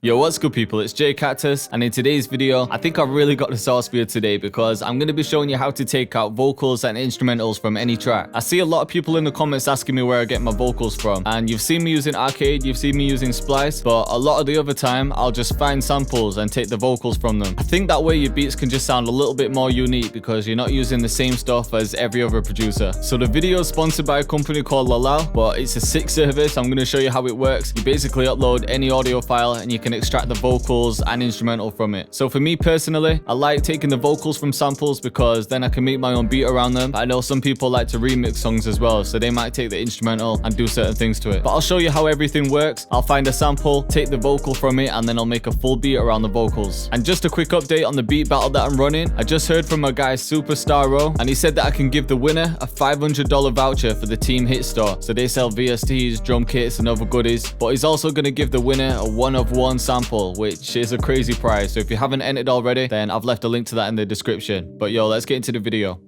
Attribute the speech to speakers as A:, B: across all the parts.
A: Yo, what's good people, it's Cactus, and in today's video, I think I've really got the sauce for you today because I'm going to be showing you how to take out vocals and instrumentals from any track. I see a lot of people in the comments asking me where I get my vocals from, and you've seen me using Arcade, you've seen me using Splice, but a lot of the other time, I'll just find samples and take the vocals from them. I think that way your beats can just sound a little bit more unique because you're not using the same stuff as every other producer. So the video is sponsored by a company called Lalal, but it's a sick service. I'm going to show you how it works. You basically upload any audio file and you can extract the vocals and instrumental from it. So for me personally, I like taking the vocals from samples because then I can make my own beat around them. I know some people like to remix songs as well, so they might take the instrumental and do certain things to it. But I'll show you how everything works. I'll find a sample, take the vocal from it, and then I'll make a full beat around the vocals. And just a quick update on the beat battle that I'm running. I just heard from a guy Superstar, and he said that I can give the winner a $500 voucher for the Team Hit store. So they sell VSTs, drum kits, and other goodies. But he's also going to give the winner a one-of-one sample, which is a crazy prize. So if you haven't entered already, then I've left a link to that in the description. But yo, let's get into the video.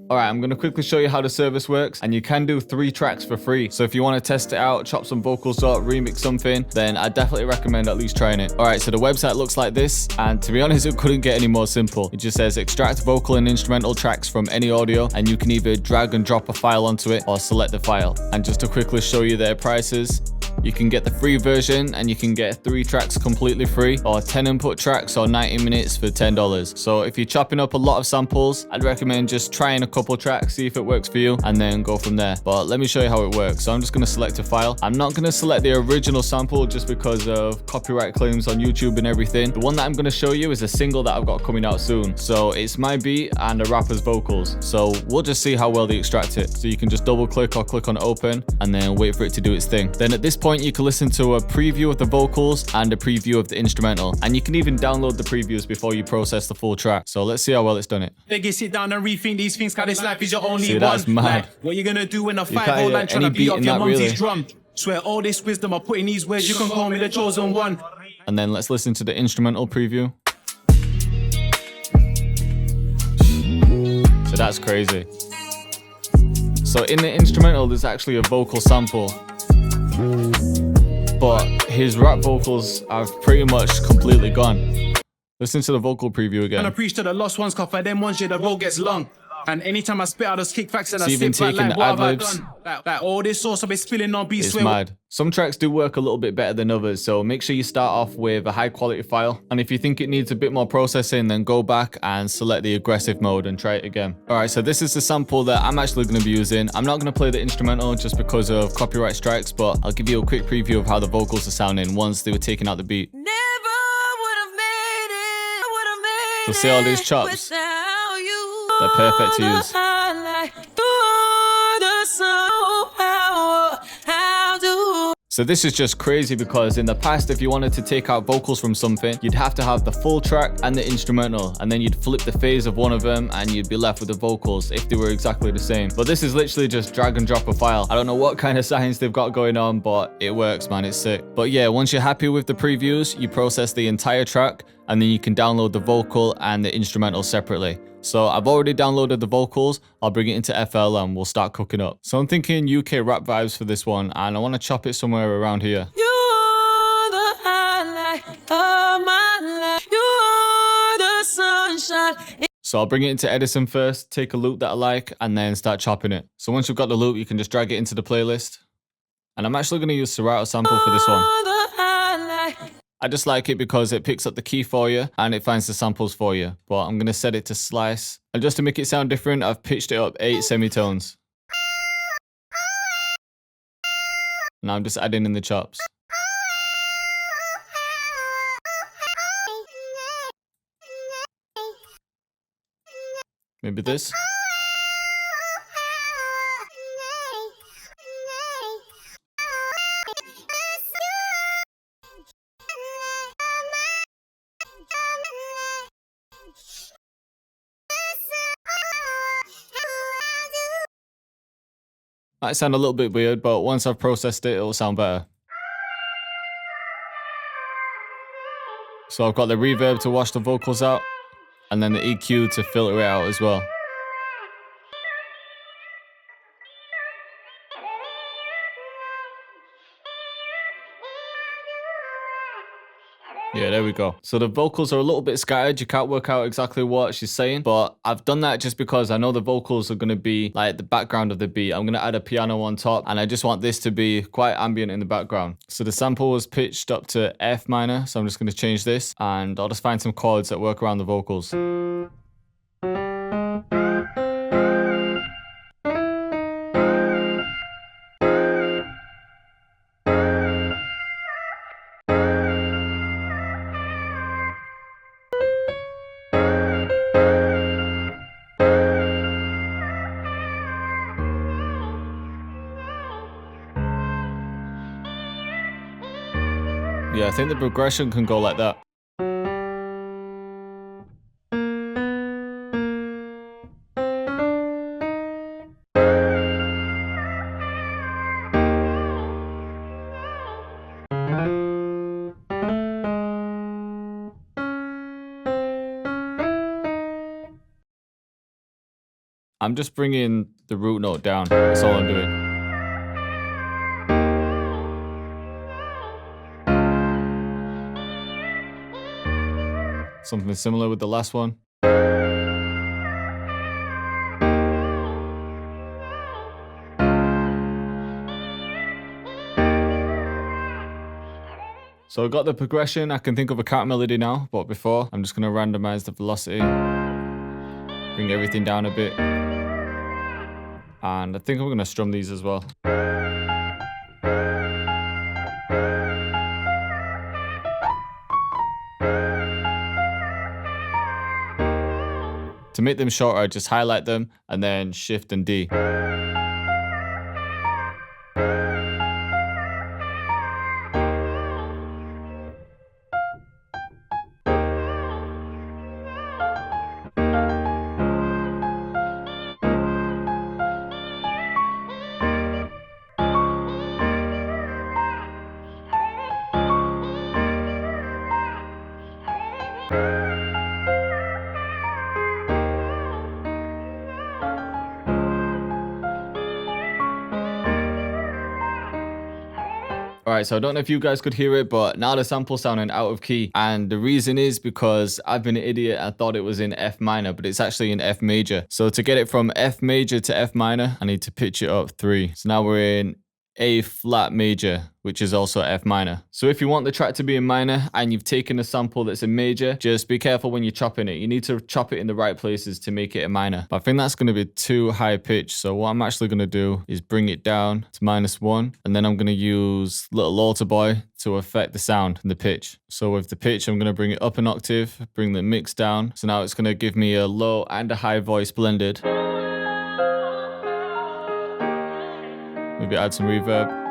A: Alright, I'm going to quickly show you how the service works, and you can do 3 tracks for free. So if you want to test it out, chop some vocals up, remix something, then I definitely recommend at least trying it. Alright, so the website looks like this, and to be honest, it couldn't get any more simple. It just says extract vocal and instrumental tracks from any audio, and you can either drag and drop a file onto it or select the file. And just to quickly show you their prices, you can get the free version and you can get 3 tracks completely free, or 10 input tracks or 90 minutes for $10. So if you're chopping up a lot of samples, I'd recommend just trying a couple tracks, see if it works for you, and then go from there. But let me show you how it works. So I'm just going to select a file. I'm not going to select the original sample just because of copyright claims on YouTube and everything. The one that I'm going to show you is a single that I've got coming out soon. So it's my beat and a rapper's vocals. So we'll just see how well they extract it. So you can just double click or click on open and then wait for it to do its thing. Then at this point, you can listen to a preview of the vocals and a preview of the instrumental, and you can even download the previews before you process the full track. So let's see how well it's done it.
B: They get sit down and rethink these things, cause this life is your only
A: See,
B: one.
A: that's mad.
B: Like, what you gonna do when a 5-0 line trying to beat up your mumsy's drum? Swear all this wisdom I put in these words, you can call me the chosen one.
A: And then let's listen to the instrumental preview. So that's crazy. So in the instrumental, there's actually a vocal sample, but his rap vocals have pretty much completely gone. Listen to the vocal preview again.
B: And I preach to the lost ones, cause for them ones, yeah, the road gets long. And anytime I spit, I just kick facts and I
A: even
B: sit back
A: taking
B: like,
A: the
B: what have I
A: ad-libs.
B: done? Like all this sauce I've been spilling on beats.
A: It's mad. Some tracks do work a little bit better than others, so make sure you start off with a high quality file. And if you think it needs a bit more processing, then go back and select the aggressive mode and try it again. Alright, so this is the sample that I'm actually going to be using. I'm not going to play the instrumental just because of copyright strikes, but I'll give you a quick preview of how the vocals are sounding once they were taking out the beat. So see all these chops? They're perfect to use. So this is just crazy because in the past, if you wanted to take out vocals from something, you'd have to have the full track and the instrumental, and then you'd flip the phase of one of them and you'd be left with the vocals if they were exactly the same. But this is literally just drag and drop a file. I don't know what kind of science they've got going on, but it works, man. It's sick. But yeah, once you're happy with the previews, you process the entire track, and then you can download the vocal and the instrumental separately. So I've already downloaded the vocals. I'll bring it into FL and we'll start cooking up. So I'm thinking UK rap vibes for this one, and I want to chop it somewhere around here.
C: You're the highlight of my life. You're the sunshine.
A: So I'll bring it into Edison first, take a loop that I like, and then start chopping it. So once you've got the loop, you can just drag it into the playlist. And I'm actually going to use Serato sample for this one. I just like it because it picks up the key for you and it finds the samples for you. But I'm going to set it to slice. And just to make it sound different, I've pitched it up 8 semitones. Now I'm just adding in the chops. Maybe this. Might sound a little bit weird, but once I've processed it, it'll sound better. So I've got the reverb to wash the vocals out, and then the EQ to filter it out as well. Yeah, there we go. So the vocals are a little bit scattered. You can't work out exactly what she's saying, but I've done that just because I know the vocals are going to be like the background of the beat. I'm going to add a piano on top, and I just want this to be quite ambient in the background. So the sample was pitched up to F minor, so I'm just going to change this, and I'll just find some chords that work around the vocals. Yeah, I think the progression can go like that. I'm just bringing the root note down. That's all I'm doing. Something similar with the last one. So I got the progression. I can think of a counter melody now, but before, I'm just going to randomize the velocity. Bring everything down a bit. And I think I'm going to strum these as well. To make them shorter, I just highlight them and then shift and D. Alright, so I don't know if you guys could hear it, but now the sample's sounding out of key. And the reason is because I've been an idiot. I thought it was in F minor, but it's actually in F major. So to get it from F major to F minor, I need to pitch it up 3. So now we're in A flat major, which is also F minor. So if you want the track to be in minor and you've taken a sample that's in major, just be careful when you're chopping it. You need to chop it in the right places to make it a minor. But I think that's going to be too high pitch. So what I'm actually going to do is bring it down to -1. And then I'm going to use Little Altar Boy to affect the sound and the pitch. So with the pitch, I'm going to bring it up an octave, bring the mix down. So now it's going to give me a low and a high voice blended. Maybe add some reverb.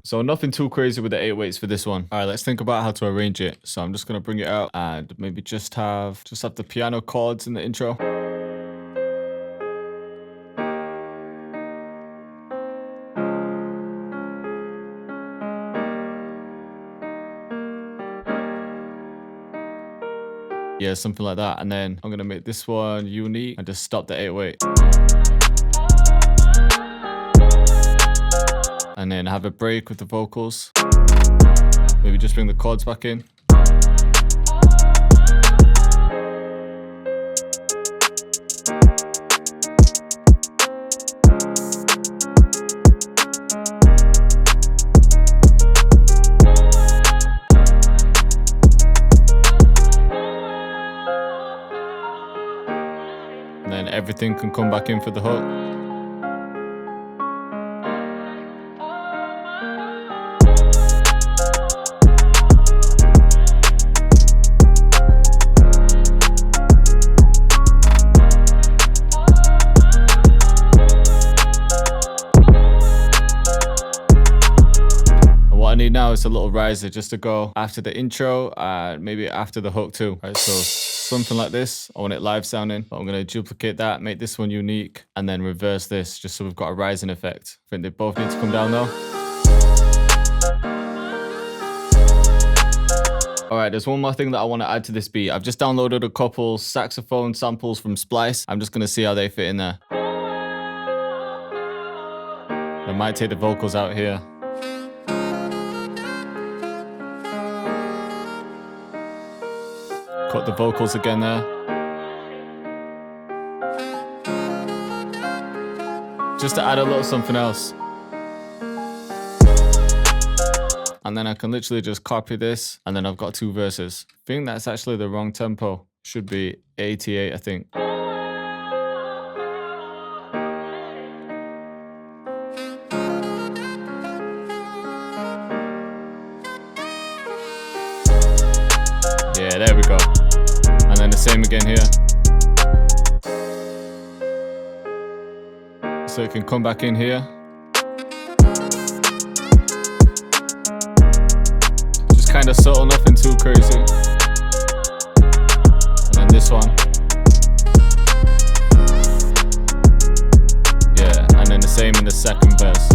A: So nothing too crazy with the 8/8s for this one. All right, let's think about how to arrange it. So I'm just gonna bring it out and maybe just have the piano chords in the intro. Yeah, something like that. And then I'm gonna make this one unique and just stop the 8/8. And then have a break with the vocals. just bring the chords back in. And then everything can come back in for the hook. And what I need now is a little riser just to go after the intro, maybe after the hook too. Right, so something like this. I want it live sounding, but I'm going to duplicate that, make this one unique, and then reverse this just so we've got a rising effect. I think they both need to come down though. Alright, there's one more thing that I want to add to this beat. I've just downloaded a couple saxophone samples from Splice. I'm just going to see how they fit in there. I might take the vocals out here. Cut the vocals again there. Just to add a little something else. And then I can literally just copy this, and then I've got two verses. I think that's actually the wrong tempo. Should be 88, I think. Yeah, there we go. And then the same again here. So it can come back in here. Just kind of subtle, nothing too crazy. And then this one. Yeah, and then the same in the second verse.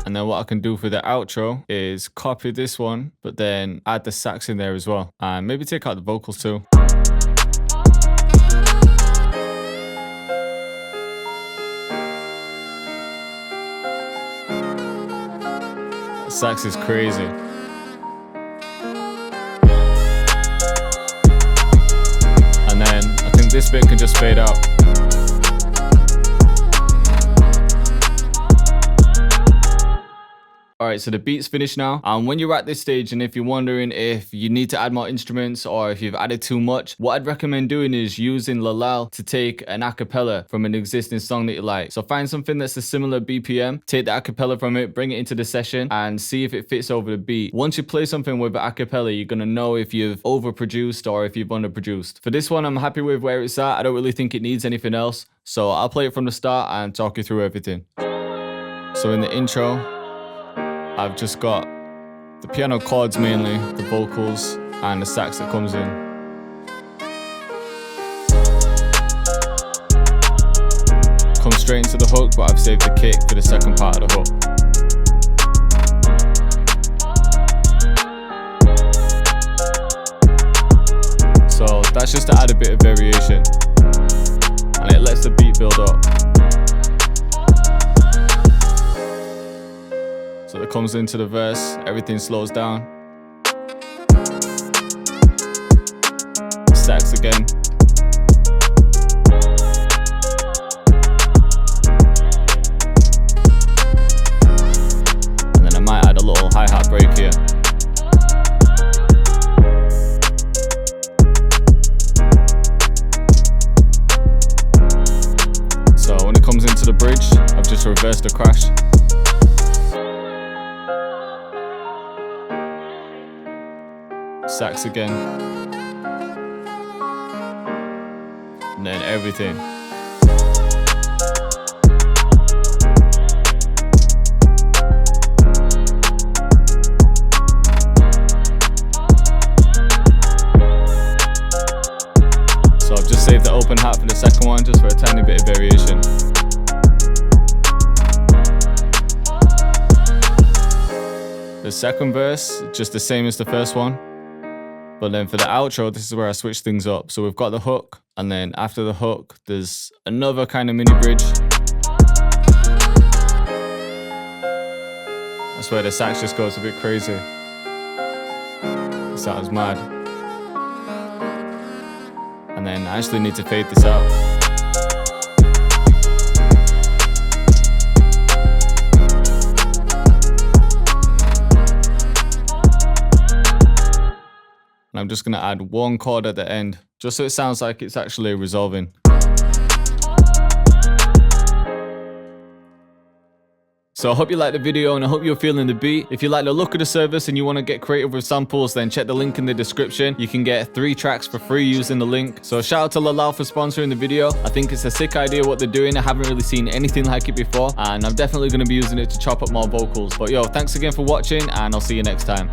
A: And then what I can do for the outro is copy this one, but then add the sax in there as well. And maybe take out the vocals too. The sax is crazy. And then I think this bit can just fade out. Alright, so the beat's finished now. And when you're at this stage, and if you're wondering if you need to add more instruments or if you've added too much, what I'd recommend doing is using Lalal to take an acapella from an existing song that you like. So find something that's a similar BPM, take the acapella from it, bring it into the session, and see if it fits over the beat. Once you play something with the acapella, you're gonna know if you've overproduced or if you've underproduced. For this one, I'm happy with where it's at. I don't really think it needs anything else. So I'll play it from the start and talk you through everything. So in the intro, I've just got the piano chords mainly, the vocals, and the sax that comes in. Come straight into the hook, but I've saved the kick for the second part of the hook. So that's just to add a bit of variation. And it lets the beat build up. So it comes into the verse, everything slows down. Sax again. And then I might add a little hi-hat break here. So when it comes into the bridge, I've just reversed the crash. Sax again, and then everything. So I've just saved the open hat for the second one, just for a tiny bit of variation. The second verse, just the same as the first one. But then for the outro, this is where I switch things up. So we've got the hook, and then after the hook, there's another kind of mini bridge. That's where the sax just goes a bit crazy. Sounds mad. And then I actually need to fade this out. And I'm just gonna add one chord at the end, just so it sounds like it's actually resolving. So I hope you liked the video and I hope you're feeling the beat. If you like the look of the service and you want to get creative with samples, then check the link in the description. You can get 3 tracks for free using the link. So shout out to Lalal for sponsoring the video. I think it's a sick idea what they're doing. I haven't really seen anything like it before, and I'm definitely going to be using it to chop up more vocals. But yo, thanks again for watching, and I'll see you next time.